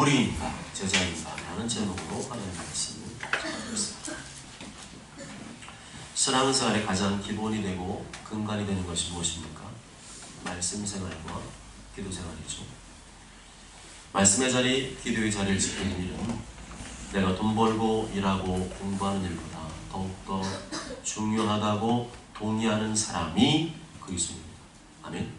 우리인가 제자인가 라는 제목으로 하나님 말씀을 전하겠습니다. 신앙생활의 가장 기본이 되고 근간이 되는 것이 무엇입니까? 말씀 생활과 기도 생활이죠. 말씀의 자리, 기도의 자리를 지키는 일은 내가 돈 벌고 일하고 공부하는 일보다 더욱더 중요하다고 동의하는 사람이 그리스도입니다. 아멘.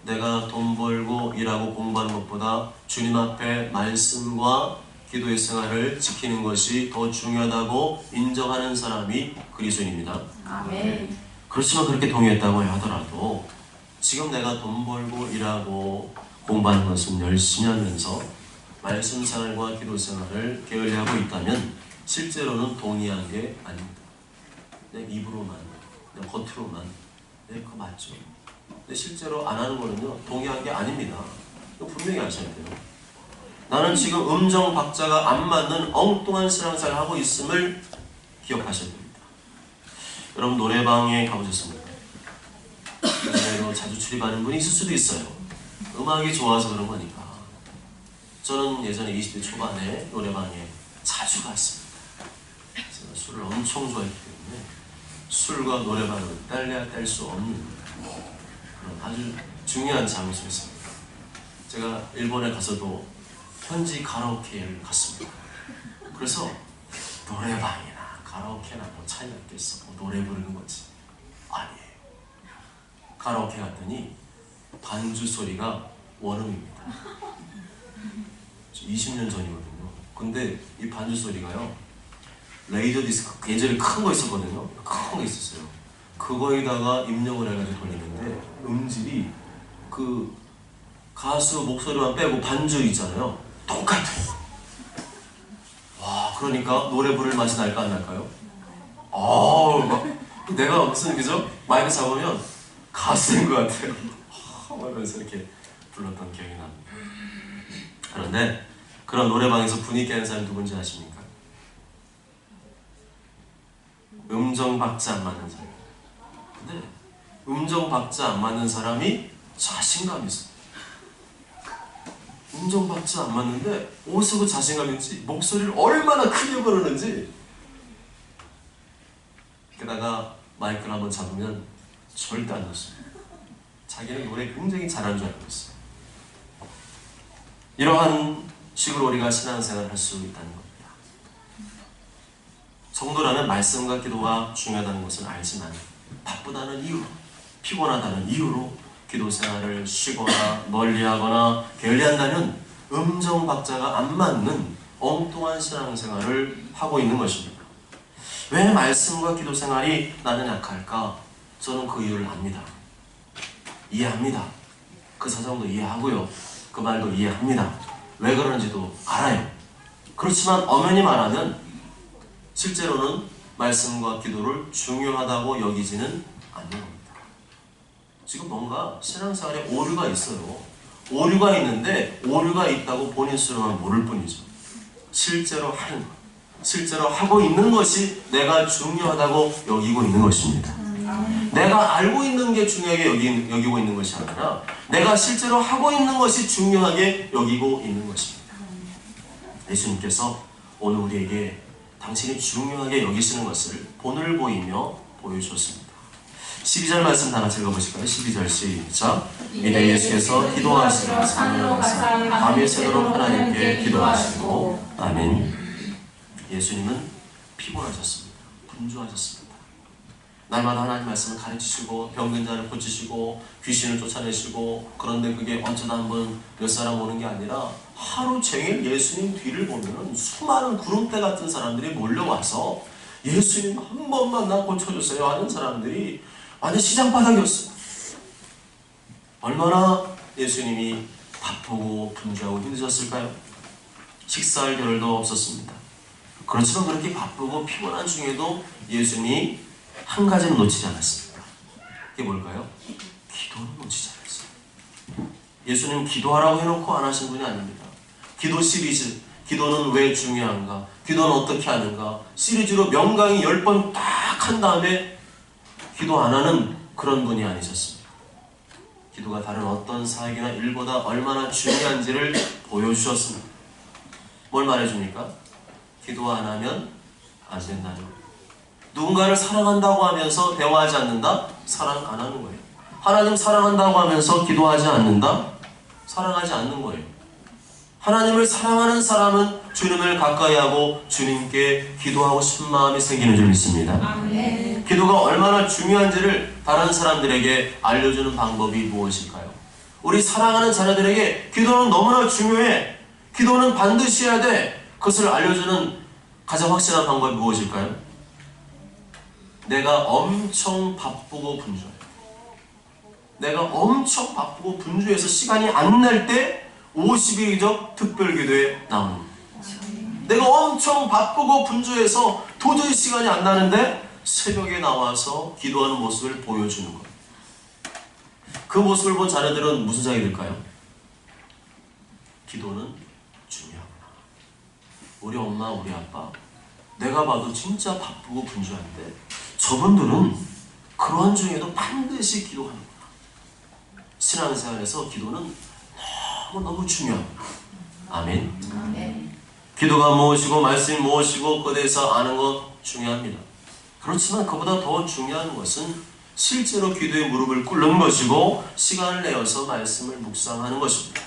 내가 돈 벌고 일하고 공부하는 것보다 주님 앞에 말씀과 기도의 생활을 지키는 것이 더 중요하다고 인정하는 사람이 그리스도인입니다. 아멘. 그렇지만 그렇게 동의했다고 하더라도 지금 내가 돈 벌고 일하고 공부하는 것은 열심히 하면서 말씀 생활과 기도 생활을 게을리하고 있다면 실제로는 동의한 게 아닙니다. 그냥 입으로만, 그냥 겉으로만. 네, 그거 맞죠. 근데 실제로 안 하는 거는요, 동의한 게 아닙니다. 이거 분명히 아셔야 돼요. 나는 지금 음정 박자가 안 맞는 엉뚱한 신앙생활을 하고 있음을 기억하셔야 됩니다. 여러분 노래방에 가보셨습니까? 요즘에도 자주 출입하는 분이 있을 수도 있어요. 음악이 좋아서 그런 거니까. 저는 예전에 20대 초반에 노래방에 자주 갔습니다. 제가 술을 엄청 좋아했기 때문에 술과 노래방은 뗄래야 뗄 수 없는 그런 아주 중요한 장소였습니다. 제가 일본에 가서도 현지 가라오케를 갔습니다. 그래서 노래방이나 가라오케나 뭐 차이가 있겠어. 뭐 노래 부르는 거지. 아니에요. 가라오케 갔더니 반주 소리가 원음입니다. 20년 전이거든요. 근데 이 반주 소리가요, 레이저 디스크 예전에 큰 거 있었거든요. 큰 거 있었어요. 그거에다가 입력을 해가지고 돌리는데 음질이 그 가수 목소리만 빼고 반주 있잖아요. 똑같아요. 와, 그러니까 노래 부를 맛이 날까 안 날까요? 막 내가 무슨 그죠? 마이크 잡으면 가수인 것 같아요. 하면서 이렇게 불렀던 기억이 납니다. 그런데 그런 노래방에서 분위기 하는 사람이 누군지 아십니까? 음정 박자 안 맞는 사람. 근데 음정 박자 안 맞는 사람이 자신감이 있어. 음정 박자 안 맞는데 어디서 그 자신감인지 목소리를 얼마나 크게 부르는지. 게다가 마이크를 한번 잡으면 절대 안 넣습니다. 자기는 노래 굉장히 잘하는 줄 알고 있어요. 이러한 식으로 우리가 신앙생활을 할 수 있다는 겁니다. 성도라면 말씀과 기도가 중요하다는 것은 알지만 바쁘다는 이유로, 피곤하다는 이유로 기도 생활을 쉬거나 멀리하거나 게을리한다면 음정 박자가 안 맞는 엉뚱한 신앙생활을 하고 있는 것입니다. 왜 말씀과 기도 생활이 나는 약할까? 저는 그 이유를 압니다. 이해합니다. 그 사정도 이해하고요. 그 말도 이해합니다. 왜 그러는지도 알아요. 그렇지만 엄연히 말하면 실제로는 말씀과 기도를 중요하다고 여기지는 않는 겁니다. 지금 뭔가 신앙생활에 오류가 있어요. 오류가 있는데 오류가 있다고 본인 스스로만 모를 뿐이죠. 실제로 하는 것, 실제로 하고 있는 것이 내가 중요하다고 여기고 있는 것입니다. 내가 알고 있는 게 중요하게 여기고 있는 것이 아니라 내가 실제로 하고 있는 것이 중요하게 여기고 있는 것입니다. 예수님께서 오늘 우리에게 당신이 중요하게 여기시는 것을 본을 보이며 보여주셨습니다. 12절 말씀 다 같이 읽어보실까요? 12절 시작. 이내 예수께서 기도하시며 산으로 가사 밤이 새도록 하나님께 기도하시고 아멘. 예수님은 피곤하셨습니다. 분주하셨습니다. 날마다 하나님 말씀을 가르치시고 병든 자를 고치시고 귀신을 쫓아내시고, 그런데 그게 어쩌다 한번 몇 사람 오는 게 아니라 하루 종일 예수님 뒤를 보면 수많은 구름대 같은 사람들이 몰려와서 예수님 한 번만 나 고쳐주세요 하는 사람들이 완전 시장바닥이었어요. 얼마나 예수님이 바쁘고 분주하고 힘드셨을까요? 식사할 겨를도 없었습니다. 그렇지만 그렇게 바쁘고 피곤한 중에도 예수님이 한 가지는 놓치지 않았습니다. 그게 뭘까요? 기도는 놓치지 않았어요. 예수님 기도하라고 해놓고 안 하신 분이 아닙니다. 기도 시리즈, 기도는 왜 중요한가? 기도는 어떻게 하는가? 시리즈로 명강의 10번 딱 한 다음에 기도 안 하는 그런 분이 아니셨습니다. 기도가 다른 어떤 사역이나 일보다 얼마나 중요한지를 보여주셨습니다. 뭘 말해줍니까? 기도 안 하면 안 된다는 거예요. 누군가를 사랑한다고 하면서 대화하지 않는다? 사랑 안 하는 거예요. 하나님 사랑한다고 하면서 기도하지 않는다? 사랑하지 않는 거예요. 하나님을 사랑하는 사람은 주님을 가까이 하고 주님께 기도하고 싶은 마음이 생기는 줄 믿습니다. 아멘. 기도가 얼마나 중요한지를 다른 사람들에게 알려주는 방법이 무엇일까요? 우리 사랑하는 자녀들에게 기도는 너무나 중요해. 기도는 반드시 해야 돼. 그것을 알려주는 가장 확실한 방법이 무엇일까요? 내가 엄청 바쁘고 분주해. 내가 엄청 바쁘고 분주해서 시간이 안 날 때 50일적 특별기도에 나오는 거예요. 내가 엄청 바쁘고 분주해서 도저히 시간이 안 나는데 새벽에 나와서 기도하는 모습을 보여주는 거예요. 그 모습을 본 자녀들은 무슨 생각이 들까요? 기도는 중요하구나. 우리 엄마, 우리 아빠, 내가 봐도 진짜 바쁘고 분주한데 저분들은 그런 중에도 반드시 기도하는구나. 신앙생활에서 기도는 너무너무 중요합니다. 아멘. 아멘. 기도가 무엇이고 말씀이 무엇이고 그에 대해서 아는 것 중요합니다. 그렇지만 그보다 더 중요한 것은 실제로 기도의 무릎을 꿇는 것이고 시간을 내어서 말씀을 묵상하는 것입니다.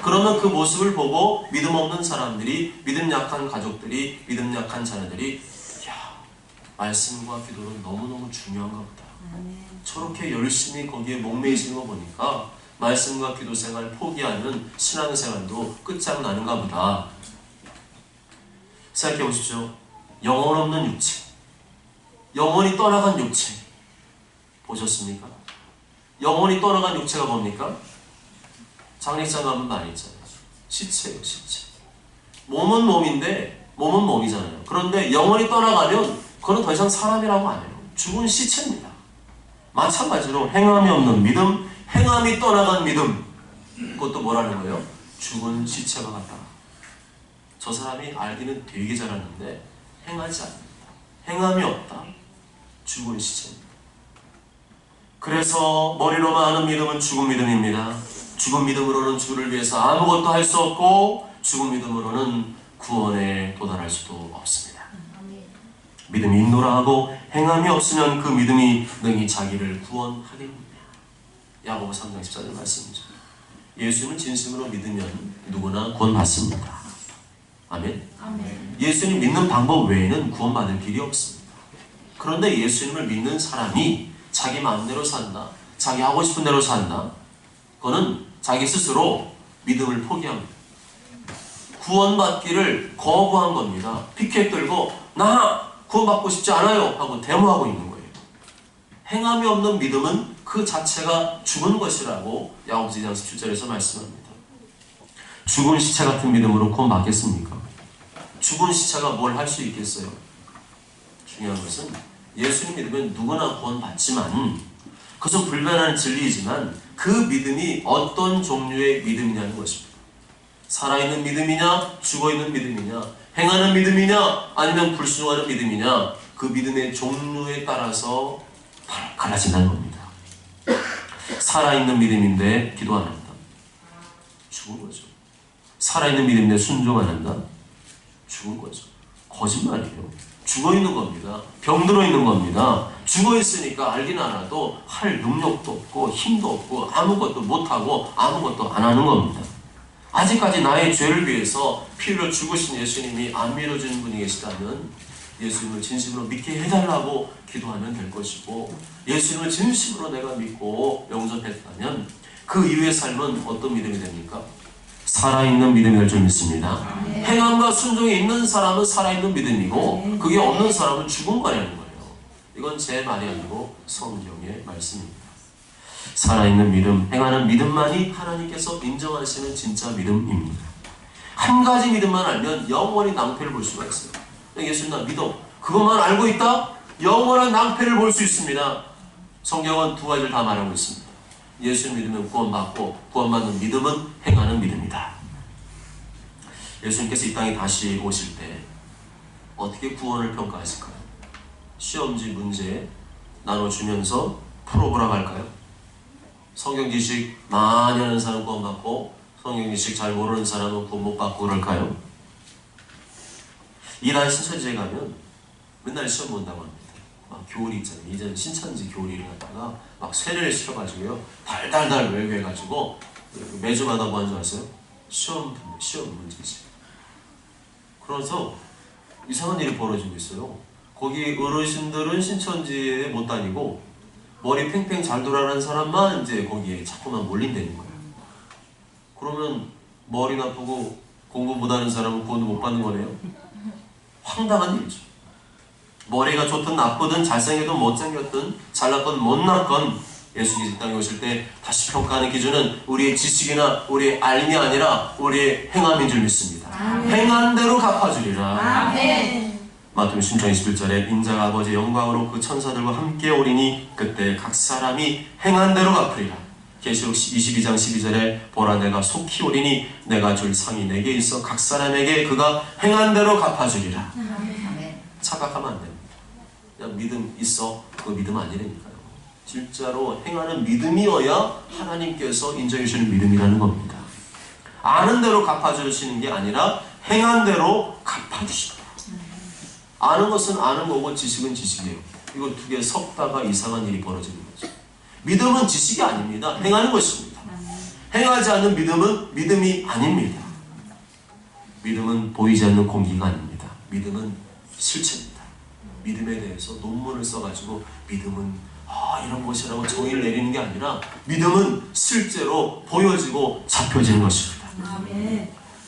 그러면 그 모습을 보고 믿음 없는 사람들이, 믿음 약한 가족들이, 믿음 약한 자녀들이 말씀과 기도는 너무너무 중요한가 보다. 저렇게 열심히 거기에 목매이시는 거 보니까 말씀과 기도 생활 포기하는 신앙생활도 끝장나는가 보다. 생각해 보십시오. 영혼 없는 육체, 영혼이 떠나간 육체 보셨습니까? 영혼이 떠나간 육체가 뭡니까? 장례장 가면 많이 있잖아요. 시체예요, 시체. 몸은 몸인데 몸은 몸이잖아요. 그런데 영혼이 떠나가면 그건 더 이상 사람이라고 안 해요. 죽은 시체입니다. 마찬가지로 행함이 없는 믿음, 행함이 떠나간 믿음, 그것도 뭐라는 거예요? 죽은 시체가 같다. 저 사람이 알기는 되게 잘하는데 행하지 않는다. 행함이 없다. 죽은 시체입니다. 그래서 머리로만 아는 믿음은 죽은 믿음입니다. 죽은 믿음으로는 주를 위해서 아무것도 할 수 없고 죽은 믿음으로는 구원에 도달할 수도 없습니다. 믿음이 인도라 하고 행함이 없으면 그 믿음이 능히 자기를 구원하겠느냐. 야고보 3장 14절 말씀이죠. 예수님을 진심으로 믿으면 누구나 구원받습니다. 아멘. 아멘. 예수님 믿는 방법 외에는 구원받을 길이 없습니다. 그런데 예수님을 믿는 사람이 자기 마음대로 산다, 자기 하고 싶은 대로 산다, 그거는 자기 스스로 믿음을 포기합니다. 구원받기를 거부한 겁니다. 피켓 들고 나 구원받고 싶지 않아요 하고 데모하고 있는 거예요. 행함이 없는 믿음은 그 자체가 죽은 것이라고 야고보서 2장 17절에서 말씀합니다. 죽은 시체 같은 믿음으로 구원받겠습니까? 죽은 시체가 뭘 할 수 있겠어요? 중요한 것은 예수님 믿으면 누구나 구원받지만 그것은 불변하는 진리이지만 그 믿음이 어떤 종류의 믿음이냐는 것입니다. 살아있는 믿음이냐, 죽어있는 믿음이냐, 행하는 믿음이냐, 아니면 불순종하는 믿음이냐, 그 믿음의 종류에 따라서 갈라진다는 겁니다. 살아있는 믿음인데 기도 안 한다. 죽은 거죠. 살아있는 믿음인데 순종 안 한다. 죽은 거죠. 거짓말이에요. 죽어있는 겁니다. 병들어 있는 겁니다. 죽어있으니까 알긴 알아도 할 능력도 없고 힘도 없고 아무것도 못하고 아무것도 안 하는 겁니다. 아직까지 나의 죄를 위해서 피 흘려 죽으신 예수님이 안 믿어주는 분이 계시다면 예수님을 진심으로 믿게 해달라고 기도하면 될 것이고, 예수님을 진심으로 내가 믿고 영접했다면 그 이후의 삶은 어떤 믿음이 됩니까? 살아있는 믿음이 될 줄 믿습니다. 행함과 순종이 있는 사람은 살아있는 믿음이고 그게 없는 사람은 죽은 거라는 거예요. 이건 제 말이 아니고 성경의 말씀입니다. 살아있는 믿음, 행하는 믿음만이 하나님께서 인정하시는 진짜 믿음입니다. 한 가지 믿음만 알면 영원히 낭패를 볼 수가 있어요. 예수님 나 믿어. 그것만 알고 있다? 영원한 낭패를 볼 수 있습니다. 성경은 두 가지를 다 말하고 있습니다. 예수님 믿으면 구원받고 구원받는 믿음은 행하는 믿음이다. 예수님께서 이 땅에 다시 오실 때 어떻게 구원을 평가하실까요? 시험지 문제 나눠주면서 풀어보라고 할까요? 성경 지식 많이 하는 사람은 구원받고 성경 지식 잘 모르는 사람은 구원 못 받고 그럴까요? 이란 신천지에 가면 맨날 시험 본다고 합니다. 막 교리 있잖아요. 이제는 신천지 교리를 갖다가 막 쇠를 시켜가지고요. 달달달 외우게 해가지고 매주마다 뭐 하는 줄 아세요? 시험 문제지. 그래서 이상한 일이 벌어지고 있어요. 거기 어르신들은 신천지에 못 다니고 머리 팽팽 잘 돌아가는 사람만 이제 거기에 자꾸만 몰린다는 거예요. 그러면 머리 나쁘고 공부 못하는 사람은 구원도 못 받는 거네요. 황당한 일이죠. 머리가 좋든 나쁘든 잘생겼든 못생겼든 잘났건 못났건 예수님이 이 땅에 오실 때 다시 평가하는 기준은 우리의 지식이나 우리의 알미 아니라 우리의 행함인 줄 믿습니다. 아멘. 행한 대로 갚아주리라. 아멘. 마태복음 16장 21절에 인자가 아버지의 영광으로 그 천사들과 함께 오리니 그때 각 사람이 행한 대로 갚으리라. 계시록 22장 12절에 보라 내가 속히 오리니 내가 줄 상이 내게 있어 각 사람에게 그가 행한 대로 갚아주리라. 착각하면 안 됩니다. 그냥 믿음 있어 그거 믿음 아니라니까요. 진짜로 행하는 믿음이어야 하나님께서 인정해 주시는 믿음이라는 겁니다. 아는 대로 갚아주시는 게 아니라 행한 대로 갚아주신다. 아는 것은 아는 거고 지식은 지식이에요. 이거 두 개 섞다가 이상한 일이 벌어지는 거죠. 믿음은 지식이 아닙니다. 행하는 것입니다. 행하지 않는 믿음은 믿음이 아닙니다. 믿음은 보이지 않는 공기가 아닙니다. 믿음은 실체입니다. 믿음에 대해서 논문을 써가지고 믿음은 이런 것이라고 정의를 내리는 게 아니라 믿음은 실제로 보여지고 잡혀지는 것입니다.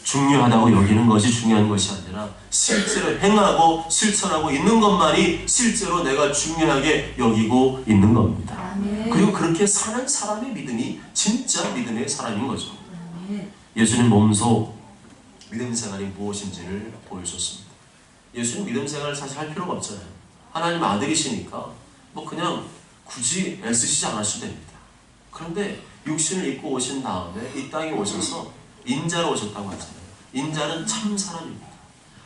중요하다고 여기는 것이 중요한 것이 아니라 실제로 행하고 실천하고 있는 것만이 실제로 내가 중요하게 여기고 있는 겁니다. 그리고 그렇게 사는 사람의 믿음이 진짜 믿음의 사람인 거죠. 예수님 몸소 믿음 생활이 무엇인지를 보여줬습니다. 예수님 믿음 생활을 사실 할 필요가 없잖아요. 하나님 아들이시니까 뭐 그냥 굳이 애쓰시지 않으셔도 됩니다. 그런데 육신을 입고 오신 다음에 이 땅에 오셔서 인자로 오셨다고 하잖아요. 인자는 참 사람입니다.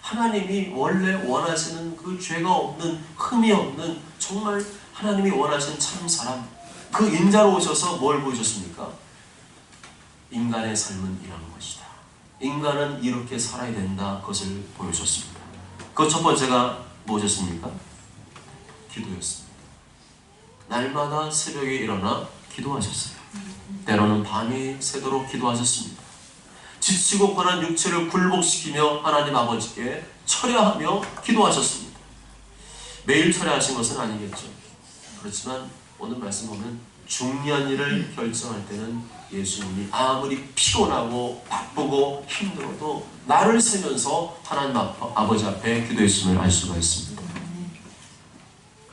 하나님이 원래 원하시는 그 죄가 없는 흠이 없는 정말 하나님이 원하시는 참 사람, 그 인자로 오셔서 뭘 보여줬습니까? 인간의 삶은 이라는 것이다. 인간은 이렇게 살아야 된다. 그것을 보여줬습니다. 그 첫 번째가 무엇이었습니까? 기도였습니다. 날마다 새벽에 일어나 기도하셨어요. 때로는 밤이 새도록 기도하셨습니다. 지치고 고난 육체를 굴복시키며 하나님 아버지께 철야하며 기도하셨습니다. 매일 철야하신 것은 아니겠죠. 그렇지만 오늘 말씀 보면 중요한 일을 결정할 때는 예수님이 아무리 피곤하고 바쁘고 힘들어도 나를 세면서 하나님 아버지 앞에 기도했음을 알 수가 있습니다.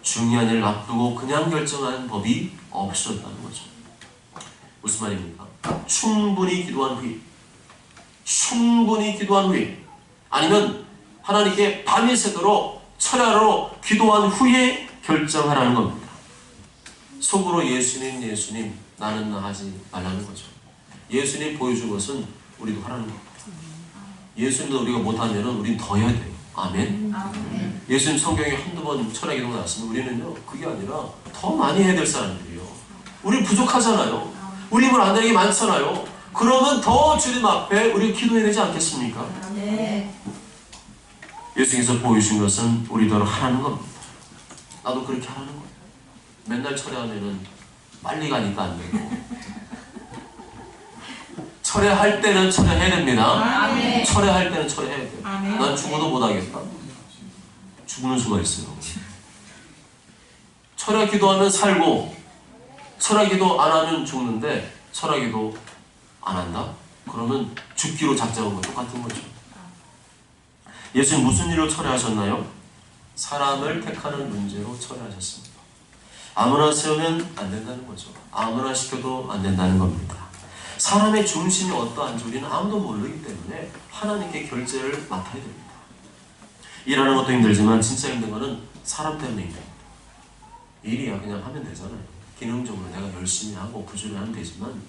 중요한 일을 앞두고 그냥 결정하는 법이 없었다는 거죠. 무슨 말입니까? 충분히 기도한 후에 아니면 하나님께 밤이 새도록 철야로 기도한 후에 결정하라는 겁니다. 속으로 예수님 나는 나 하지 말라는 거죠. 예수님 보여준 것은 우리도 하라는 겁니다. 예수님도 우리가 못하면 우리는 더 해야 돼요. 아멘. 예수님 성경에 한두 번 철야 기도가 나왔으면 우리는요 그게 아니라 더 많이 해야 될 사람들이에요. 우리 부족하잖아요. 우리 힘을 안 되는 게 많잖아요. 그러면 더 주님 앞에 우리 기도해야 되지 않겠습니까? 예수님께서 보여주신 것은 우리대로 하라는 겁니다. 나도 그렇게 하라는 거예요. 맨날 철야하면은 빨리 가니까 안 되고 철야할 때는 철야해야 됩니다. 철야할 때는 철야해야 돼요. 난 죽어도 못하겠다. 죽는 수가 있어요. 철야 기도하면 살고 철야 기도 안 하면 죽는데 철야 기도 안 한다? 그러면 죽기로 작정한 거 똑같은 거죠. 예수님 무슨 일로 철야하셨나요? 사람을 택하는 문제로 철야하셨습니다. 아무나 세우면 안 된다는 거죠. 아무나 시켜도 안 된다는 겁니다. 사람의 중심이 어떠한지 우리는 아무도 모르기 때문에 하나님께 결제를 맡아야 됩니다. 일하는 것도 힘들지만 진짜 힘든 거는 사람 때문에 힘듭니다. 일이야 그냥 하면 되잖아요. 기능적으로 내가 열심히 하고 부지런히 하면 되지만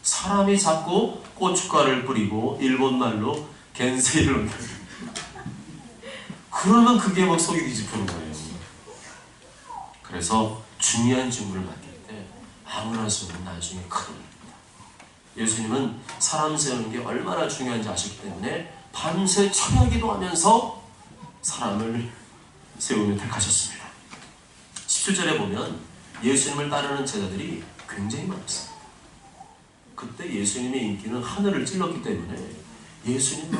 사람이 자꾸 고춧가루를 뿌리고 일본말로 겐세이를 얹어요. 그러면 그게 막 속이 뒤집히는 거예요. 그래서 중요한 직무를 맡길 때 아무나 세우면 나중에 큰일 납니다. 예수님은 사람 세우는 게 얼마나 중요한지 아시기 때문에 밤새 철야기도 하면서 사람을 세우며 택하셨습니다. 17절에 보면 예수님을 따르는 제자들이 굉장히 많았어요. 그때 예수님의 인기는 하늘을 찔렀기 때문에 예수님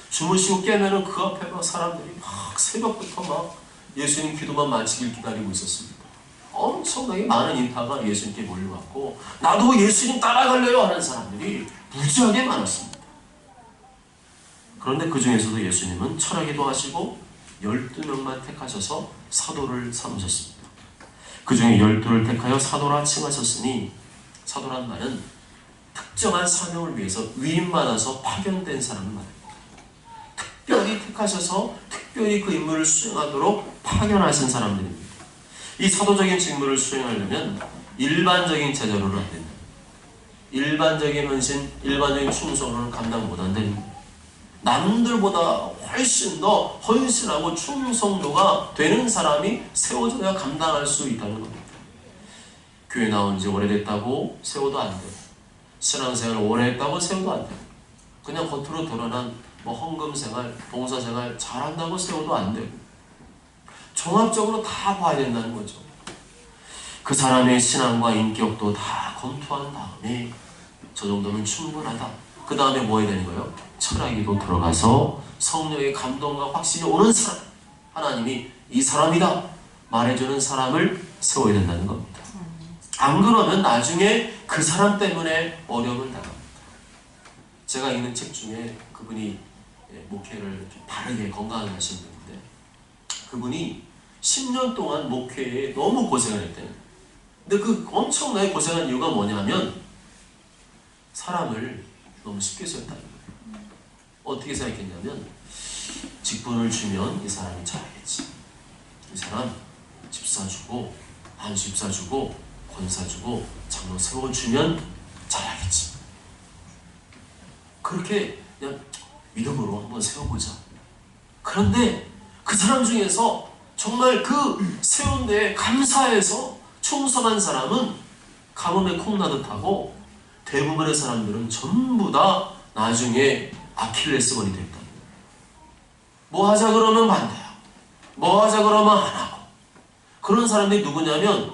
주무시고 깨면은 그 앞에 막 사람들이 막 새벽부터 막 예수님 기도만 마치길 기다리고 있었습니다. 엄청나게 많은 인파가 예수님께 몰려왔고 나도 예수님 따라갈래요 하는 사람들이 무지하게 많았습니다. 그런데 그 중에서도 예수님은 철학기도 하시고 12명만 택하셔서 사도를 삼으셨습니다. 그 중에 12를 택하여 사도라 칭하셨으니 사도란 말은 특정한 사명을 위해서 위임받아서 파견된 사람을 말합니다. 특별히 택하셔서 특별히 그 임무를 수행하도록 파견하신 사람들입니다. 이 사도적인 직무를 수행하려면 일반적인 제자로는 안 된다. 일반적인 헌신, 일반적인 충성으로는 감당 못 한다는 거예요. 남들보다 훨씬 더 헌신하고 충성도가 되는 사람이 세워져야 감당할 수 있다는 겁니다. 교회 나온 지 오래됐다고 세워도 안 돼요. 신앙생활 오래 했다고 세워도 안 돼요. 그냥 겉으로 드러난 헌금생활, 봉사생활 잘한다고 세워도 안 되고 종합적으로 다 봐야 된다는 거죠. 그 사람의 신앙과 인격도 다 검토한 다음에 저 정도면 충분하다. 그 다음에 뭐 해야 되는 거예요? 철학에도 들어가서 성령의 감동과 확신이 오는 사람, 하나님이 이 사람이다 말해주는 사람을 세워야 된다는 겁니다. 안 그러면 나중에 그 사람 때문에 어려움을 당합니다. 제가 읽는 책 중에 그분이 목회를 바르게 건강하게 하신 분인데 그분이 10년 동안 목회에 너무 고생을 했대요. 근데 그 엄청나게 고생한 이유가 뭐냐면 사람을 너무 쉽게 세웠다는 거예요. 어떻게 생각했냐면 직분을 주면 이 사람이 잘하겠지. 이 사람 집사 주고 안 집사 주고 권사 주고 장로 세워주면 잘하겠지. 그렇게 그냥 믿음으로 한번 세워보자. 그런데 그 사람 중에서 정말 그 세운 데에 감사해서 충성한 사람은 가뭄에 콩나듯 하고 대부분의 사람들은 전부 다 나중에 아킬레스건이 됐다. 뭐 하자 그러면 반대하고 뭐 하자 그러면 안 하고 그런 사람들이 누구냐면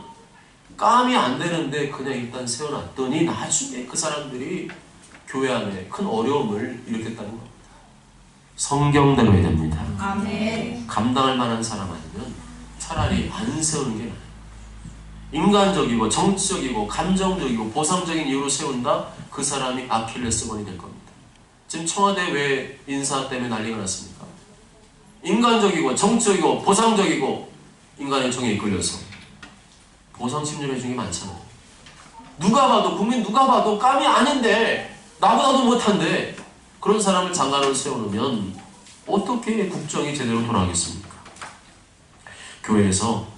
깜이 안 되는데 그냥 일단 세워놨더니 나중에 그 사람들이 교회 안에 큰 어려움을 일으켰다는 겁니다. 성경대로 해야 됩니다. 아멘. 감당할 만한 사람 아니면 차라리 안 세우는 게 나아요. 인간적이고 정치적이고 감정적이고 보상적인 이유로 세운다? 그 사람이 아킬레스건이 될 겁니다. 지금 청와대 왜 인사 때문에 난리가 났습니까? 인간적이고 정치적이고 보상적이고 인간의 정에 이끌려서 보상 심리를 해준 게 많잖아요. 누가 봐도 국민 누가 봐도 깜이 아닌데 나보다도 못한데 그런 사람을 장관으로 세워놓으면 어떻게 국정이 제대로 돌아가겠습니까? 교회에서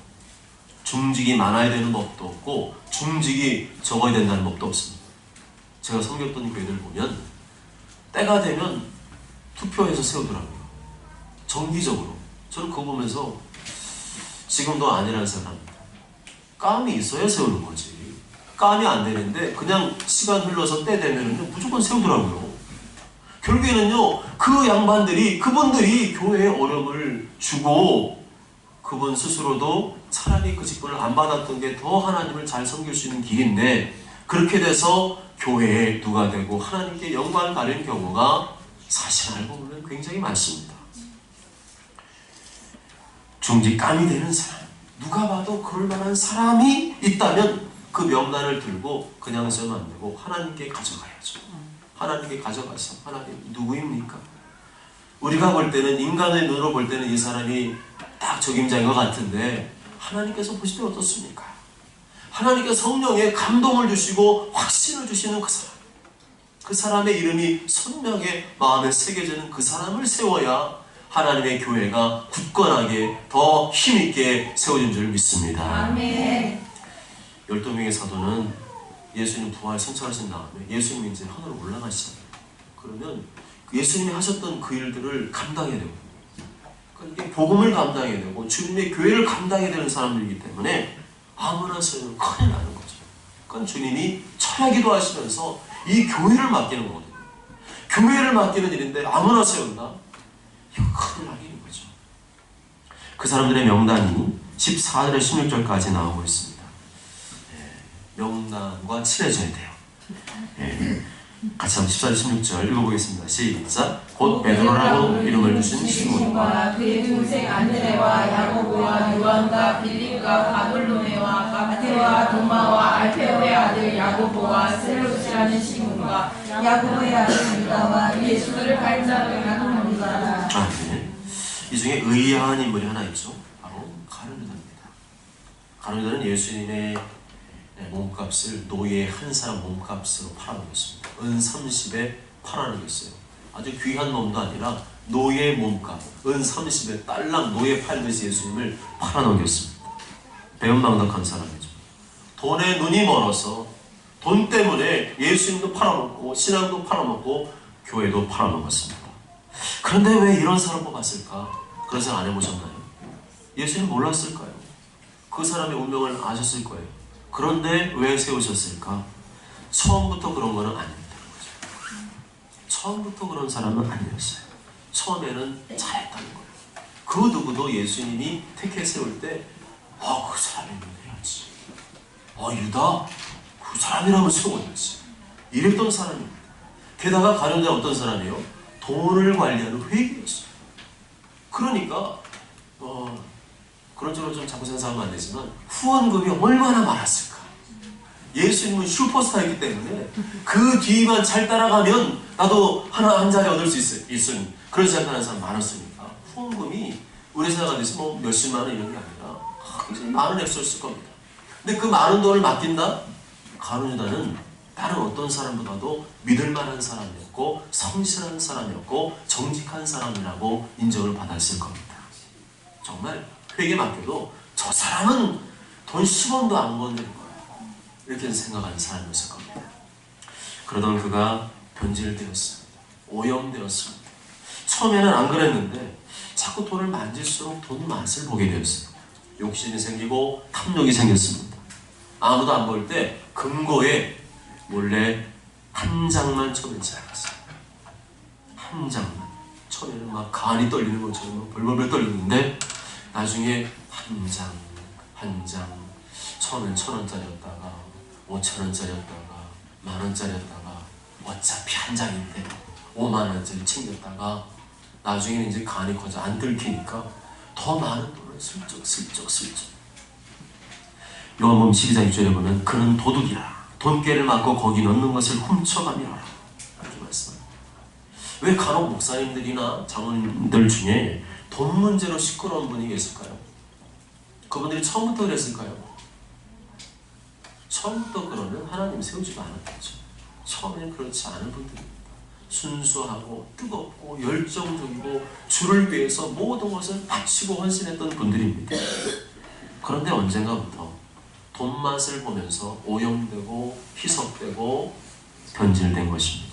중직이 많아야 되는 법도 없고 중직이 적어야 된다는 법도 없습니다. 제가 섬겼던 교회들 보면 때가 되면 투표해서 세우더라고요. 정기적으로. 저는 그거 보면서 지금도 아니라는 생각합니다. 깜이 있어야 세우는 거지. 깜이 안 되는데 그냥 시간 흘러서 때 되면 무조건 세우더라고요. 결국에는요, 그 양반들이, 그분들이 교회에 어려움을 주고 그분 스스로도 차라리 그 직분을 안 받았던 게 더 하나님을 잘 섬길 수 있는 길인데 그렇게 돼서 교회에 누가 되고 하나님께 영광을 가리는 경우가 사실 알고 보면 굉장히 많습니다. 중직감이 되는 사람, 누가 봐도 그럴 만한 사람이 있다면 그 명단을 들고 그냥 세우면 안 되고 하나님께 가져가야죠. 하나님께 가져가서 하나님 누구입니까? 우리가 볼 때는 인간의 눈으로 볼 때는 이 사람이 딱 적임자인 것 같은데 하나님께서 보실 때 어떻습니까? 하나님께서 성령의 감동을 주시고 확신을 주시는 그 사람, 그 사람의 이름이 선명하게 마음에 새겨지는 그 사람을 세워야 하나님의 교회가 굳건하게 더 힘있게 세워진 줄 믿습니다. 아멘. 12명의 사도는 예수님 부활 선처하신 다음에 예수님이 이제 하늘로 올라가시잖아요. 그러면 예수님이 하셨던 그 일들을 감당해야 되고 그러니까 이게 복음을 감당해야 되고 주님의 교회를 감당해야 되는 사람들이기 때문에 아무나 세우면 큰일 나는 거죠. 그건 주님이 철학기도 하시면서 이 교회를 맡기는 거거든요. 교회를 맡기는 일인데 아무나 세운다? 이거 큰일 나는 거죠. 그 사람들의 명단이 14절에 16절까지 나오고 있습니다. 명단과 친해져야 돼요. 같이 한번 14절 16절 읽어보겠습니다. 시작. 곧 베드로라고 이름을 주신 시몬과 그의 동생 안드레와 야고보와 요한과 빌립과 바돌로메와 마테와 도마와 알페오의 아들 야고보와 셀롯이라는 시몬과 야고보의 아들 유다와 예수를 발자하는 유다라. 이 중에 의아한 인물이 하나 있죠. 바로 가룟유다입니다. 가룟유다는 예수님의 몸값을 노예 한 사람 몸값으로 팔아넘겼습니다. 은 30에 팔아넘겼어요. 아주 귀한 몸도 아니라 노예 몸값 은 30에 딸랑 노예 팔듯이 예수님을 팔아넘겼습니다. 배은망덕한 사람이죠. 돈에 눈이 멀어서 돈 때문에 예수님도 팔아먹고 신앙도 팔아먹고 교회도 팔아먹었습니다. 그런데 왜 이런 사람 뽑았을까? 그런 생각 안 해보셨나요? 예수님 몰랐을까요? 그 사람의 운명을 아셨을 거예요. 그런데 왜 세우셨을까? 처음부터 그런 거는 아닙니다. 처음부터 그런 사람은 아니었어요. 처음에는 잘했다는 거예요. 그 누구도 예수님이 택해 세울 때 그 사람이면 해야지. 유다? 그 사람이라면 세워야지. 이랬던 사람입니다. 게다가 가룟유다 어떤 사람이에요? 돈을 관리하는 회계였어요. 그러니까 그런 쪽으로 좀 자꾸 생각하면 안 되지만 후원금이 얼마나 많았을까. 예수님은 슈퍼스타이기 때문에 그 뒤만 잘 따라가면 나도 한 자리 얻을 수 있으니 그런 생각하는 사람 많았으니까 후원금이 우리 생각하듯이 몇십만 원 이런 게 아니라 굉장히 많은 액수를 쓸 겁니다. 근데 그 많은 돈을 맡긴다? 가룟유다는 다른 어떤 사람보다도 믿을 만한 사람이었고 성실한 사람이었고 정직한 사람이라고 인정을 받았을 겁니다. 정말 회계 맡겨도 저 사람은 돈 10원도 안 건드릴 거야. 이렇게 생각하는 사람이었을 겁니다. 그러던 그가 변질되었습니다. 오염되었습니다. 처음에는 안 그랬는데 자꾸 돈을 만질수록 돈 맛을 보게 되었어요. 욕심이 생기고 탐욕이 생겼습니다. 아무도 안 볼 때 금고에 몰래 한 장만 쳐들지 않았어요. 한 장만. 처음에는 막 간이 떨리는 것처럼 벌벌벌 떨리는데 나중에 한 장, 한 장. 처음엔 1,000원짜리였다가 5,000원짜리였다가 만원짜리였다가 어차피 한 장인데 5만원짜리 챙겼다가 나중에는 이제 간이 커져 안 들키니까 더 많은 돈을 슬쩍 요한복음 12장 6절에 보면 그는 도둑이라 돈깨를 맞고 거기 넣는 것을 훔쳐가미라 이렇게 말씀합니다. 왜 간혹 목사님들이나 장로님들 중에 돈 문제로 시끄러운 분이 계실까요? 그분들이 처음부터 그랬을까요? 처음부터 그러면 하나님 세우지도 않았겠죠. 처음에는 그렇지 않은 분들입니다. 순수하고 뜨겁고 열정적이고 주를 위해서 모든 것을 바치고 헌신했던 분들입니다. 그런데 언젠가부터 돈맛을 보면서 오염되고 희석되고 변질된 것입니다.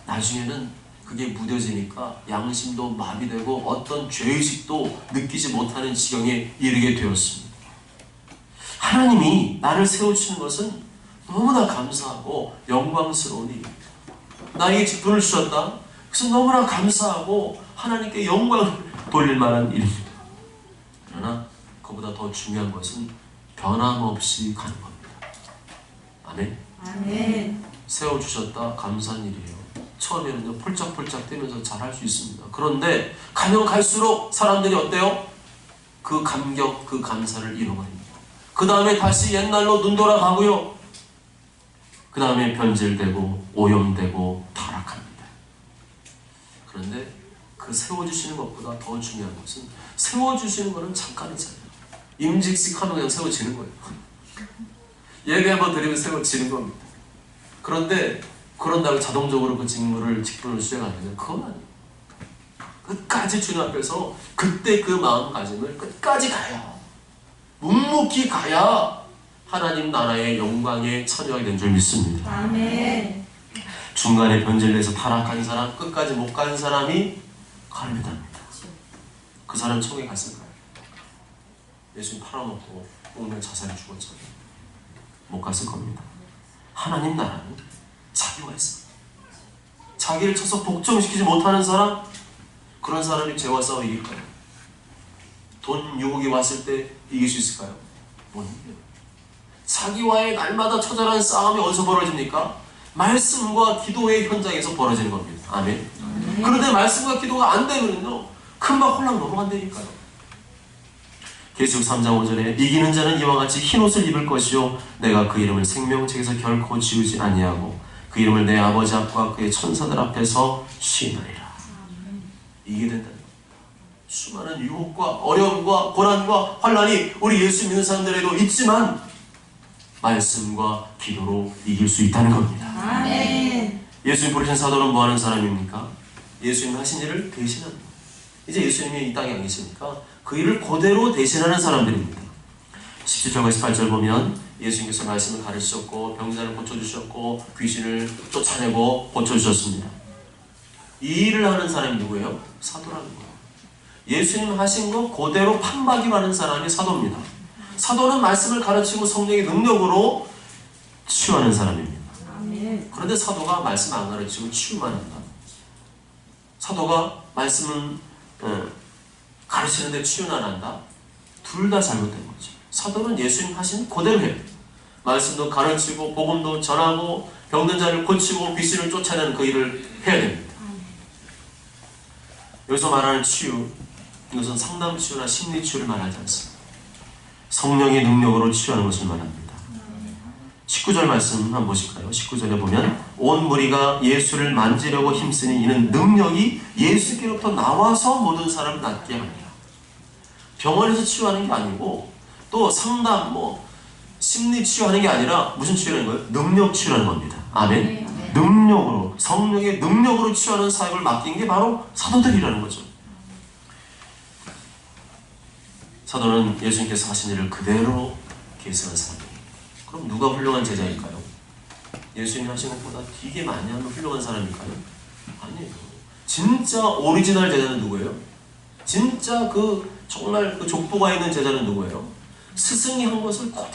나중에는 그게 무뎌지니까 양심도 마비되고 어떤 죄의식도 느끼지 못하는 지경에 이르게 되었습니다. 하나님이 나를 세워주시는 것은 너무나 감사하고 영광스러운 일입니다. 나에게 직분을 주셨다. 그래서 너무나 감사하고 하나님께 영광을 돌릴 만한 일입니다. 그러나 그보다 더 중요한 것은 변함없이 가는 겁니다. 아멘. 아멘. 세워주셨다. 감사한 일이에요. 처음에는 폴짝폴짝 뛰면서 잘할 수 있습니다. 그런데 가면 갈수록 사람들이 어때요? 그 감격, 그 감사를 잃어버립니다. 그 다음에 다시 옛날로 눈 돌아가고요. 그 다음에 변질되고 오염되고 타락합니다. 그런데 그 세워주시는 것보다 더 중요한 것은 세워주시는 것은 잠깐이잖아요. 임직식 하면 그냥 세워지는 거예요. 예배 한번 드리면 세워지는 겁니다. 그런데 그런다고 자동적으로 그 직분을 수행하면 그건 아니에요. 끝까지 주님 앞에서 그때 그 마음가짐을 끝까지 가야, 묵묵히 가야 하나님 나라의 영광에 참여하게 된 줄 믿습니다. 아멘. 중간에 변질돼서 타락한 사람, 끝까지 못 간 사람이 가룟유다입니다. 그 사람 천국에 갔을까요? 예수님 팔아먹고 옥면 자살해 죽었잖아요. 못 갔을 겁니다. 하나님 나라는 자유가 있습니다. 자기를 쳐서 복종시키지 못하는 사람, 그런 사람이 죄와 싸워 이길 거예요. 돈 유혹이 왔을 때 이길 수 있을까요? 못 이겨요. 자기와의 날마다 처절한 싸움이 어디서 벌어집니까? 말씀과 기도의 현장에서 벌어지는 겁니다. 아멘. 그런데 말씀과 기도가 안 되면요, 금방 홀랑 넘어간다니까요. 계시록 3장 5절에 이기는 자는 이와 같이 흰옷을 입을 것이요 내가 그 이름을 생명책에서 결코 지우지 아니하고 그 이름을 내 아버지 앞과 그의 천사들 앞에서 시인하리라. 이게 된다는 겁니다. 수많은 유혹과 어려움과 고난과 환난이 우리 예수 믿는 사람들에도 있지만 말씀과 기도로 이길 수 있다는 겁니다. 아멘. 예수님 부르신 사도는 뭐 하는 사람입니까? 예수님 하신 일을 대신하는 거예요. 이제 예수님이 이 땅에 안 계시니까 그 일을 그대로 대신하는 사람들입니다. 17절과 18절 보면 예수님께서 말씀을 가르치셨고 병자를 고쳐주셨고 귀신을 쫓아내고 고쳐주셨습니다. 이 일을 하는 사람이 누구예요? 사도라는 거예요. 예수님 하신 거 그대로 판박이로 하는 사람이 사도입니다. 사도는 말씀을 가르치고 성령의 능력으로 치유하는 사람입니다. 아멘. 그런데 사도가 말씀 안 가르치고 치유만 한다. 사도가 말씀은 가르치는데 치유는 안 한다. 둘 다 잘못된 거죠. 사도는 예수님 하신 그대로 해요. 말씀도 가르치고 복음도 전하고 병든 자를 고치고 귀신을 쫓아내는 그 일을 해야 됩니다. 여기서 말하는 치유, 이것은 상담 치유나 심리 치유를 말하지 않습니다. 성령의 능력으로 치유하는 것을 말합니다. 19절 말씀 한번 보실까요? 19절에 보면 온 무리가 예수를 만지려고 힘쓰니 이는 능력이 예수께로부터 나와서 모든 사람을 낫게 합니다. 병원에서 치유하는 게 아니고 또 상담, 심리 치유하는 게 아니라 무슨 치유라는 거예요? 능력 치유라는 겁니다. 아멘. 능력으로, 성령의 능력으로 치유하는 사역을 맡긴 게 바로 사도들이라는 거죠. 사도는 예수님께서 하신 일을 그대로 계승한 사람이에요. 그럼 누가 훌륭한 제자일까요? 예수님이 하신 것보다 되게 많이 하는 훌륭한 사람일까요? 아니에요. 진짜 오리지널 제자는 누구예요? 진짜 정말 그 족보가 있는 제자는 누구예요? 스승이 한 것을 그대로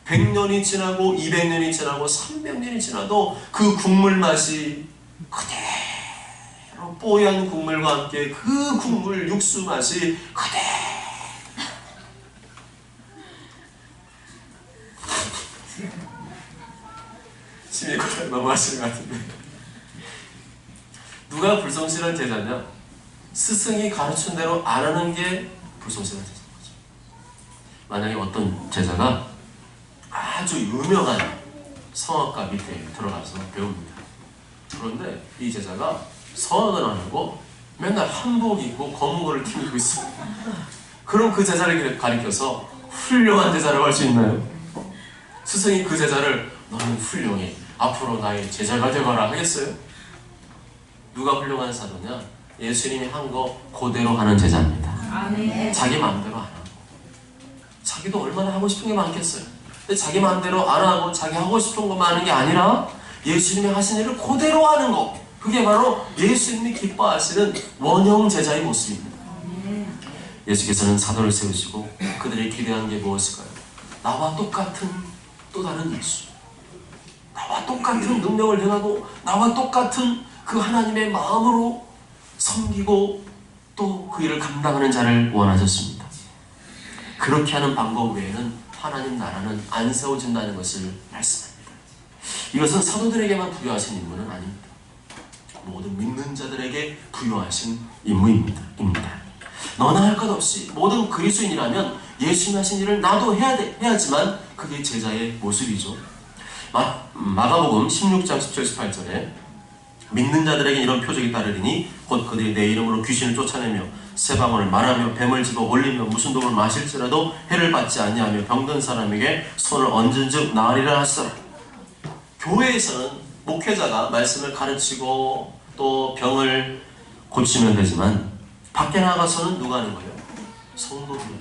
100년이 지나고 200년이 지나고 300년이 지나도 그 국물 맛이 그대로 뽀얀 국물과 함께 그 국물 육수 맛이 그대로 심히 고생 너무 하시는 것 같은데 누가 불성실한 제자냐? 스승이 가르친 대로 안 하는 게 불성실한 제자인 거죠. 만약에 어떤 제자가 아주 유명한 성악가 밑에 들어가서 배웁니다. 그런데 이 제자가 성악은 안 하고 맨날 한복 입고 검은 거를 튀고 있어요. 그럼 그 제자를 가리켜서 훌륭한 제자라고 할 수 있나요? 스승이 그 제자를 너는 훌륭해, 앞으로 나의 제자가 되거라 하겠어요? 누가 훌륭한 사도냐? 예수님이 한 거 그대로 하는 제자입니다. 아멘. 자기 마음대로 안 하고 자기도 얼마나 하고 싶은 게 많겠어요. 근데 자기 마음대로 안 하고 자기 하고 싶은 것만 하는 게 아니라 예수님이 하신 일을 그대로 하는 거, 그게 바로 예수님이 기뻐하시는 원형 제자의 모습입니다. 예수께서는 사도를 세우시고 그들이 기대한 게 무엇일까요? 나와 똑같은 또 다른 예수, 나와 똑같은 능력을 행하고 나와 똑같은 그 하나님의 마음으로 섬기고 또 그 일을 감당하는 자를 원하셨습니다. 그렇게 하는 방법 외에는 하나님 나라는 안 세워진다는 것을 말씀합니다. 이것은 사도들에게만 부여하신 임무는 아닙니다. 모든 믿는 자들에게 부여하신 임무입니다. 너나 할 것 없이 모든 그리스도인이라면 예수님이 하신 일을 나도 해야지만 그게 제자의 모습이죠. 마가복음 16장 17, 18절에 믿는 자들에게 이런 표적이 따르리니 곧 그들이 내 이름으로 귀신을 쫓아내며 새 방언을 말하며 뱀을 집어 올리며 무슨 독을 마실지라도 해를 받지 아니하며 병든 사람에게 손을 얹은 즉 나으리라 하시더라. 교회에서는 목회자가 말씀을 가르치고 또 병을 고치면 되지만 밖에 나가서는 누가 하는 거예요? 성도들이에요.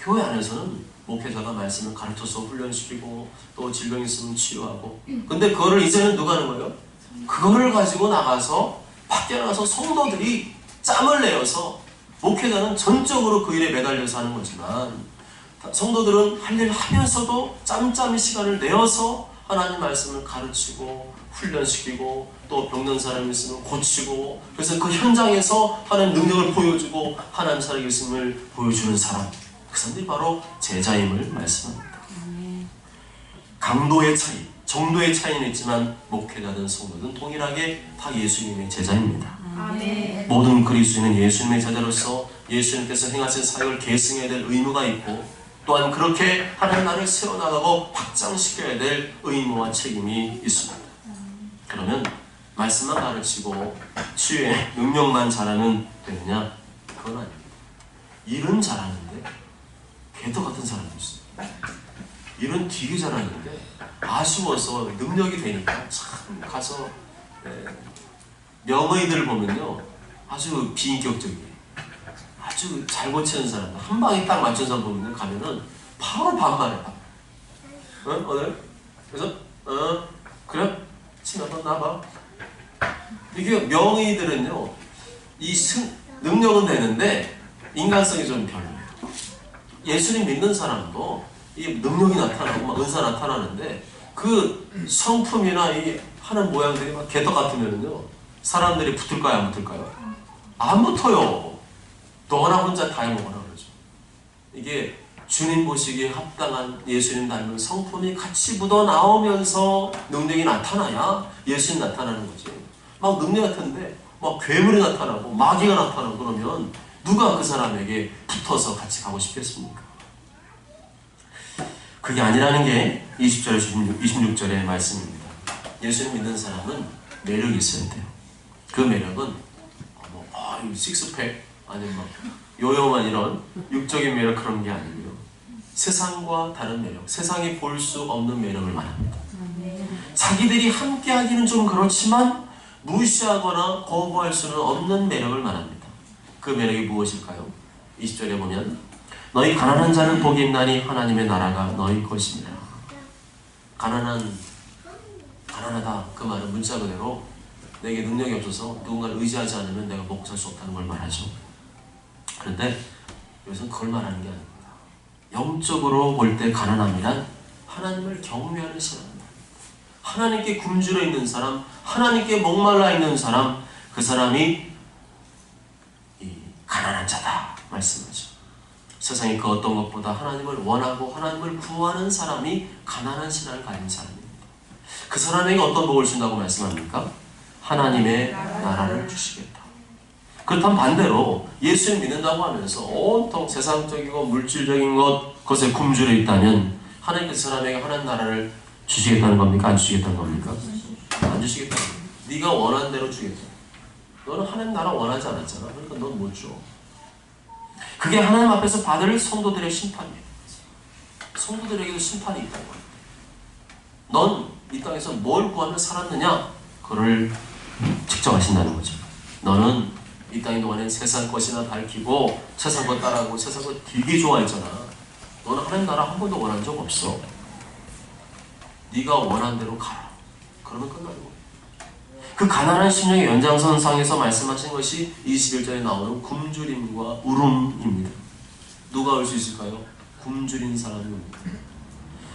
교회 안에서는 목회자가 말씀을 가르쳐서 훈련시키고 또 질병이 있으면 치유하고, 근데 그거를 이제는 누가 하는 거예요? 그거를 가지고 나가서 밖에 나가서 성도들이 짬을 내어서, 목회자는 전적으로 그 일에 매달려서 하는 거지만 성도들은 할 일 하면서도 짬짬이 시간을 내어서 하나님 말씀을 가르치고 훈련시키고 또 병든 사람이 있으면 고치고 그래서 그 현장에서 하나님 능력을 보여주고 하나님 살아계심을 보여주는 사람 그 사람들이 바로 제자임을 말씀합니다. 강도의 차이, 정도의 차이는 있지만 목회자든 성도든 동일하게 다 예수님의 제자입니다. 아멘. 모든 그리스도인은 예수님의 제자로서 예수님께서 행하신 사역을 계승해야 될 의무가 있고 또한 그렇게 하나님 나라를 세워나가고 확장시켜야 될 의무와 책임이 있습니다. 그러면 말씀만 가르치고 치유의 능력만 잘하면 되느냐? 그건 아닙니다. 일은 잘하는데 개도 같은 사람이 있어요. 일은 되게 잘하는데 아쉬워서 능력이 되니까 참 가서 명의들을 보면요 아주 비인격적이에요. 아주 잘 고치는 사람들 한 방에 딱 맞춘 사람 보면 가면은 바로 반말해. 오늘? 그래서 그래? 친구 너 나봐. 이게 명의들은요 이 능력은 되는데 인간성이 좀 별로예요. 예수님 믿는 사람도 이 능력이 나타나고 막 은사 나타나는데 그 성품이나 이 하는 모양들이 막 개떡 같으면요 사람들이 붙을까요 안 붙을까요? 안 붙어요. 너나 혼자 다 해먹어라 그러죠. 이게 주님 보시기에 합당한 예수님 닮은 성품이 같이 묻어나오면서 능력이 나타나야 예수님 나타나는 거지. 막 능력 같은데 막 괴물이 나타나고 마귀가 나타나고 그러면 누가 그 사람에게 붙어서 같이 가고 싶겠습니까? 그게 아니라는 게 20절에 26절의 말씀입니다. 예수님 믿는 사람은 매력이 있어야 돼요. 그 매력은 식스팩 아니면 막 요염한 이런 육적인 매력 그런 게 아니고요. 세상과 다른 매력, 세상이 볼 수 없는 매력을 말합니다. 자기들이 함께 하기는 좀 그렇지만 무시하거나 거부할 수는 없는 매력을 말합니다. 그 매력이 무엇일까요? 20절에 보면 너희 가난한 자는 복이 있나니 하나님의 나라가 너희 것이니라. 가난하다 그 말은 문자 그대로 내게 능력이 없어서 누군가를 의지하지 않으면 내가 먹고 살 수 없다는 걸 말하죠. 그런데 여기서는 그걸 말하는 게 아닙니다. 영적으로 볼 때 가난함이란 하나님을 경외하는 사람입니다. 하나님께 굶주려 있는 사람, 하나님께 목말라 있는 사람, 그 사람이 이 가난한 자다 말씀하죠. 세상에 그 어떤 것보다 하나님을 원하고 하나님을 구하는 사람이 가난한 신앙을 가진 사람입니다. 그 사람에게 어떤 복을 준다고 말씀합니까? 하나님의 나라를 주시겠다. 그렇다면 반대로 예수를 믿는다고 하면서 온통 세상적이고 물질적인 것에 굶주려 있다면 하나님 그 사람에게 하나님 나라를 주시겠다는 겁니까? 안 주시겠다는 겁니까? 안 주시겠다. 네가 원하는 대로 주겠다. 너는 하나님 나라 원하지 않았잖아. 그러니까 넌 못 줘. 그게 하나님 앞에서 받을 성도들의 심판이에요. 성도들에게도 심판이 있다는 거예요. 넌 이 땅에서 뭘 구하며 살았느냐? 그걸 측정하신다는 거죠. 너는 이 땅 동안에 세상 것이나 밝히고 세상 것 따라하고 세상 것 되게 좋아했잖아. 너는 하나님 나라 한 번도 원한 적 없어. 네가 원한 대로 가라. 그러면 끝나는 거예요. 그 가난한 심령의 연장선상에서 말씀하신 것이 21절에 나오는 굶주림과 울음입니다. 누가 올 수 있을까요? 굶주린 사람이 옵니다.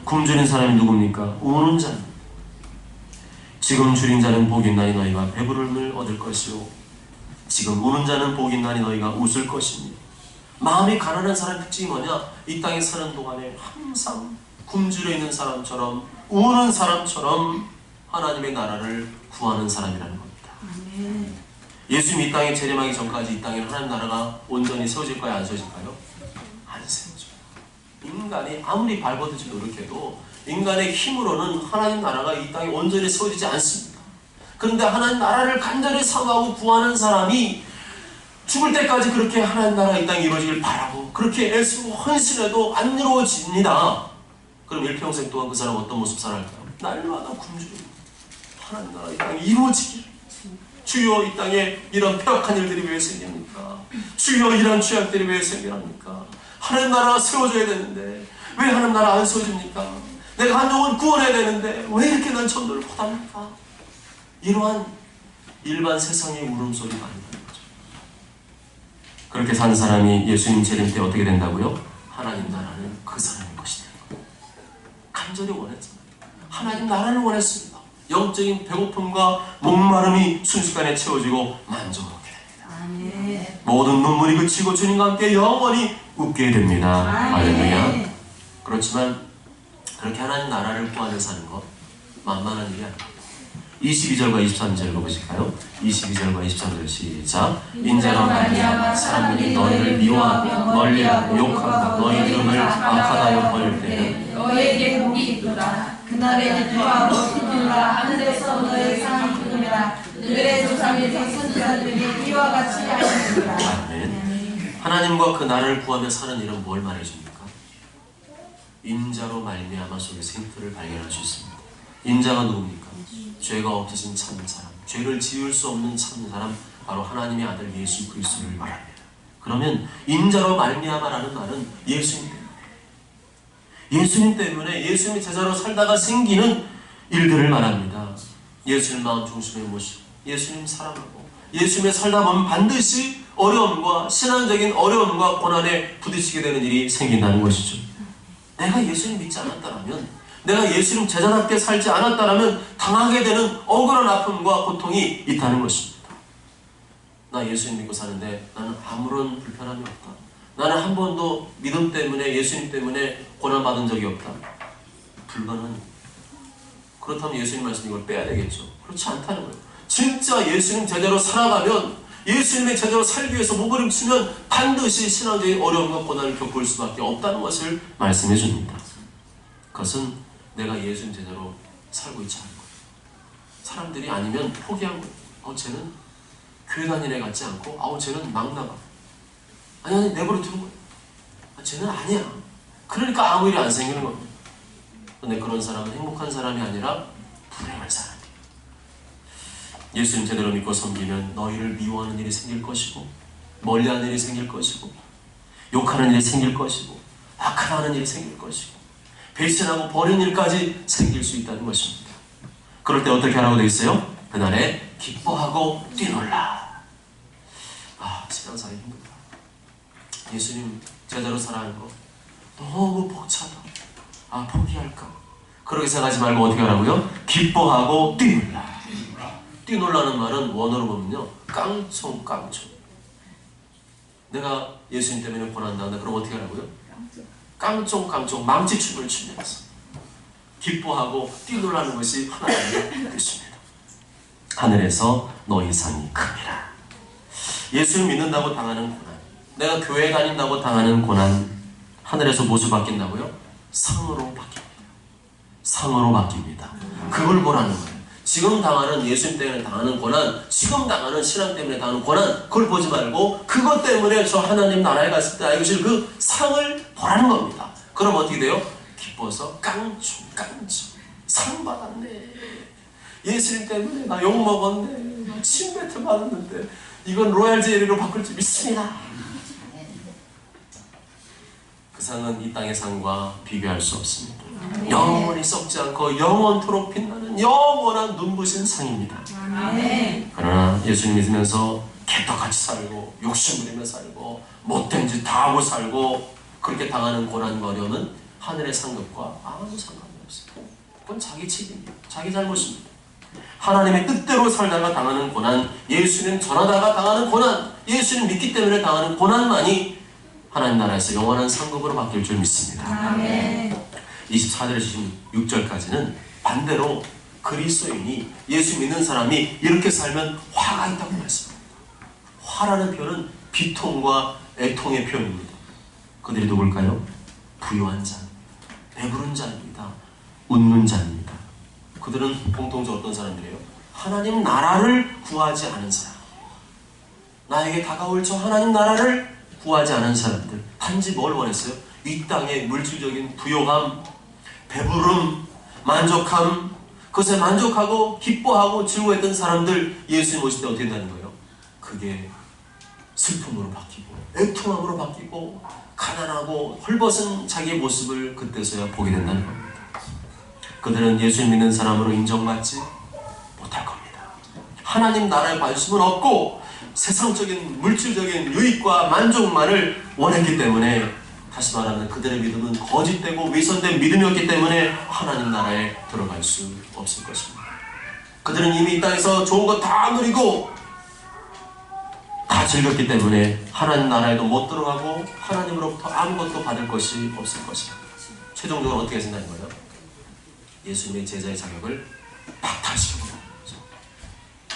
굶주린 사람이 누굽니까? 우는 자입니다. 지금 줄인 자는 복이 있나니 너희가 배부름을 얻을 것이요 지금 우는 자는 복이 있나니 너희가 웃을 것입니다. 마음이 가난한 사람의 특징이 뭐냐? 이 땅에 사는 동안에 항상 굶주려 있는 사람처럼 우는 사람처럼 하나님의 나라를 구하는 사람이라는 겁니다. 예수님이 이 땅에 재림하기 전까지 이 땅에 하나님 나라가 온전히 세워질까요? 안 세워질까요? 안 세워져요. 인간이 아무리 발버둥치 노력해도 인간의 힘으로는 하나님 나라가 이 땅에 온전히 세워지지 않습니다. 그런데 하나님 나라를 간절히 사모하고 구하는 사람이 죽을 때까지 그렇게 하나님 나라가 이 땅에 이루어지길 바라고 그렇게 애쓰고 헌신해도 안 이루어집니다. 그럼 일평생 동안 그 사람 어떤 모습 살아갈까요? 날마다 굶주립니다. 하나님 나라 이 땅에 이루어지길. 주여 이 땅에 이런 폐역한 일들이 왜 생깁니까? 주여 이런 죄악들이 왜 생깁니까? 하나님 나라가 세워져야 되는데 왜 하나님 나라 안 세워집니까? 내가 한 영혼 구원해야 되는데 왜 이렇게 난 전도를 못합니까? 이러한 일반 세상의 울음소리가 아니라는 거죠. 그렇게 사는 사람이 예수님 재림 때 어떻게 된다고요? 하나님 나라는 그 사람의 것이 되는 거예요. 간절히 원했잖아요. 하나님 나라를 원했습니다. 영적인 배고픔과 목마름이 순식간에 채워지고 만족을 얻게 됩니다. 아멘. 모든 눈물이 그치고 주님과 함께 영원히 웃게 됩니다. 할렐루야. 그렇지만 그렇게 하나님 나라를 구하며 사는 것 만만한 일이 아닙니다. 22절과 23절 보실까요? 22절과 23절 시작. 인자로 말미암아 사람들이 너희를 미워하며 멀리하고 욕하고 너희 이름을 악하다여 버릴 때는 너에게 복이 있도다. 그날에 기뻐하고 기쁘라. 하늘에서 너의 상을 부르라. 그들의 조상의 선지자들이 이와 같이 하였느니라. 아멘. 하나님과 그 나라를 구하며 사는 일은 뭘 말해줍니까? 인자로 말미암아 속에서 힌트를 발견할 수 있습니다. 인자가 누굽니까? 죄가 없으신 참 사람, 죄를 지을 수 없는 참 사람, 바로 하나님의 아들 예수 그리스도를 말합니다. 그러면 인자로 말미암아라는 말은 예수님 때문에, 예수님 때문에 예수님의 제자로 살다가 생기는 일들을 말합니다. 예수님 마음 중심에 모시고 예수님 사랑하고 예수님의 살다 보면 반드시 어려움과 신앙적인 어려움과 고난에 부딪히게 되는 일이 생긴다는 것이죠. 내가 예수님 믿지 않았다면, 내가 예수님 제자답게 살지 않았다면 당하게 되는 억울한 아픔과 고통이 있다는 것입니다. 나 예수님 믿고 사는데 나는 아무런 불편함이 없다. 나는 한 번도 믿음 때문에 예수님 때문에 고난받은 적이 없다. 불가능합니다. 그렇다면 예수님 말씀 이걸 빼야 되겠죠. 그렇지 않다는 거예요. 진짜 예수님 제자로 살아가면, 예수님의 제자로 살기 위해서 몸부림치면 반드시 신앙적인 어려움과 고난을 겪을 수밖에 없다는 것을 말씀해 줍니다. 그것은 내가 예수님 제자로 살고 있지 않은 거예요. 사람들이 아니면 포기한 거예요. 쟤는 교회 다니는 애 같지 않고, 쟤는 막 나가. 아니 내버려 두는 거예요. 쟤는 아니야. 그러니까 아무 일이 안 생기는 겁니다. 근데 그런 사람은 행복한 사람이 아니라 불행한 사람이에요. 예수님 제대로 믿고 섬기면 너희를 미워하는 일이 생길 것이고, 멀리하는 일이 생길 것이고, 욕하는 일이 생길 것이고, 악하는 일이 생길 것이고, 배신하고 버린 일까지 생길 수 있다는 것입니다. 그럴 때 어떻게 하라고 되어 있어요? 그날에 기뻐하고 뛰놀라. 신앙생활이 힘들다. 예수님 제자로 살아가는 거 너무 벅차다. 포기할까? 그렇게 생각하지 말고 어떻게 하라고요? 기뻐하고 뛰놀라. 뛰놀라는 말은 원어로 보면요, 깡총깡총. 내가 예수님 때문에 고난당한다. 그럼 어떻게 하라고요? 깡총깡총 망치춤을 추면서 기뻐하고 뛰놀라는 것이 하나님의 뜻입니다. 하늘에서 너희 상이 큽니다. 예수를 믿는다고 당하는 고난, 내가 교회 다닌다고 당하는 고난, 하늘에서 무엇으로 바뀐다고요? 상으로 바뀝니다. 상으로 바뀝니다. 그걸 보라는 거예요. 지금 당하는, 예수님 때문에 당하는 고난, 지금 당하는 신앙 때문에 당하는 고난, 그걸 보지 말고 그것 때문에 저 하나님 나라에 갔을 때 알게 될 그 상을 보라는 겁니다. 그럼 어떻게 돼요? 기뻐서 깡총 상 받았네. 예수님 때문에 나 욕먹었네. 나 침뱉음 받았는데 이건 로얄 제리로 바꿀 줄 믿습니다. 그 상은 이 땅의 상과 비교할 수 없습니다. 영원히 썩지 않고 영원토록 빛나는 영원한 눈부신 상입니다. 그러나 예수님 믿으면서 개떡같이 살고 욕심 부리며 살고 못된 짓 다 하고 살고 그렇게 당하는 고난과 어려움은 하늘의 상급과 아무 상관이 없어요. 그건 자기 책임이에요. 자기 잘못입니다. 하나님의 뜻대로 살다가 당하는 고난, 예수님 전하다가 당하는 고난, 예수님 믿기 때문에 당하는 고난만이 하나님 나라에서 영원한 상급으로 바뀔 줄 믿습니다. 아멘. 24절에서 26절까지는 반대로 그리스도인이, 예수 믿는 사람이 이렇게 살면 화가 있다고 말씀합니다. 화라는 표현은 비통과 애통의 표현입니다. 그들이 누굴까요? 부요한 자, 배부른 자입니다. 웃는 자입니다. 그들은 공통적으로 어떤 사람들이에요? 하나님 나라를 구하지 않은 사람, 나에게 다가올 저 하나님 나라를 구하지 않은 사람들, 단지 뭘 원했어요? 이 땅의 물질적인 부요함, 배부름, 만족함, 그것에 만족하고 기뻐하고 즐거워했던 사람들, 예수님 오실 때 어떻게 된다는 거예요? 그게 슬픔으로 바뀌고 애통함으로 바뀌고 가난하고 헐벗은 자기의 모습을 그때서야 보게 된다는 겁니다. 그들은 예수 믿는 사람으로 인정받지 못할 겁니다. 하나님 나라에 관심은 없고 세상적인 물질적인 유익과 만족만을 원했기 때문에 다시 말하면 그들의 믿음은 거짓되고 위선된 믿음이었기 때문에 하나님 나라에 들어갈 수 없을 것입니다. 그들은 이미 이 땅에서 좋은 거 다 누리고 다 즐겼기 때문에 하나님 나라에도 못 들어가고 하나님으로부터 아무것도 받을 것이 없을 것입니다. 최종적으로 어떻게 된다는 거예요? 예수님의 제자의 자격을 박탈시키고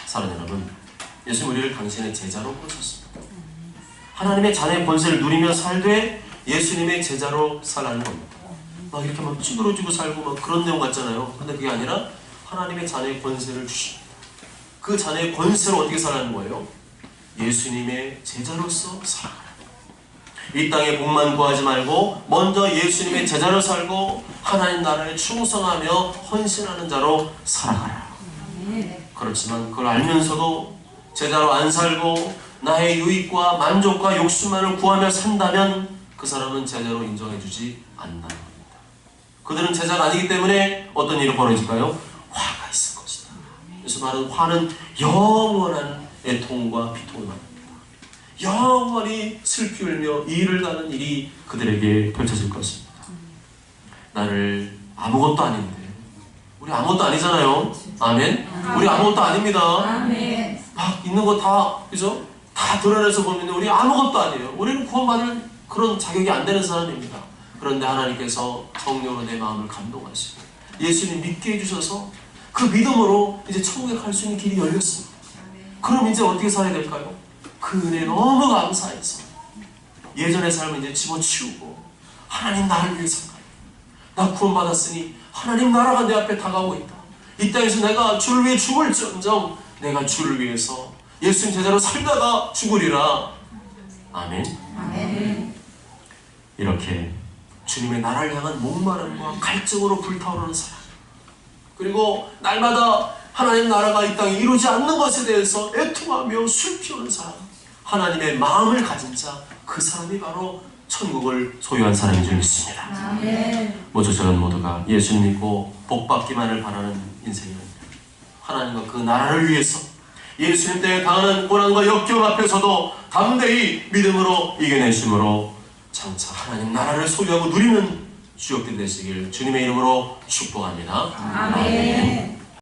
사랑하는 여러분, 예수님 우리를 당신의 제자로 부르셨습니다. 하나님의 자녀의 권세를 누리며 살되 예수님의 제자로 살라는 겁니다. 막 이렇게 막 찌그러지고 살고 막 그런 내용 같잖아요. 근데 그게 아니라 하나님의 자녀의 권세를 주십니다. 그 자녀의 권세로 어떻게 살라는 거예요? 예수님의 제자로서 살아가라. 이 땅에 복만 구하지 말고 먼저 예수님의 제자로 살고 하나님 나라에 충성하며 헌신하는 자로 살아가라. 그렇지만 그걸 알면서도 제자로 안 살고 나의 유익과 만족과 욕심만을 구하며 산다면 그 사람은 제자로 인정해주지 않는다는 겁니다. 그들은 제자가 아니기 때문에 어떤 일이 벌어질까요? 화가 있을 것이다. 그래서 말은 화는 영원한 애통과 비통을 말합니다. 영원히 슬피 울며 이를 가는 일이 그들에게 펼쳐질 것입니다. 나를 아무것도 아닌데, 우리 아무것도 아니잖아요. 아멘? 우리 아무것도 아닙니다. 아멘. 막 있는 거 다, 그죠? 다 드러내서 보면 우리 아무것도 아니에요. 우리는 구원받을 그런 자격이 안 되는 사람입니다. 그런데 하나님께서 성령으로 내 마음을 감동하시고 예수님 믿게 해주셔서 그 믿음으로 이제 천국에 갈 수 있는 길이 열렸습니다. 그럼 이제 어떻게 살아야 될까요? 그 은혜 너무 감사해서 예전의 삶을 이제 집어치우고 하나님 나를 위해서 나 구원받았으니 하나님 나라가 내 앞에 다가오고 있다. 이 땅에서 내가 주를 위해 죽을지언정 내가 주를 위해서 예수님 제자로 살다가 죽으리라. 아멘. 아멘. 이렇게 주님의 나라를 향한 목마름과 갈증으로 불타오르는 사람, 그리고 날마다 하나님 나라가 이 땅에 이루지 않는 것에 대해서 애통하며 슬피우는 사람, 하나님의 마음을 가진 자, 그 사람이 바로 천국을 소유한 사람인 줄 믿습니다. 아멘. 모두 저는 모두가 예수님 믿고 복받기만을 바라는 인생입니다. 하나님과 그 나라를 위해서 예수님 때문에 당하는 고난과 역경 앞에서도 담대히 믿음으로 이겨내심으로 장차 하나님 나라를 소유하고 누리는 주역들이 되시길 주님의 이름으로 축복합니다. 아멘.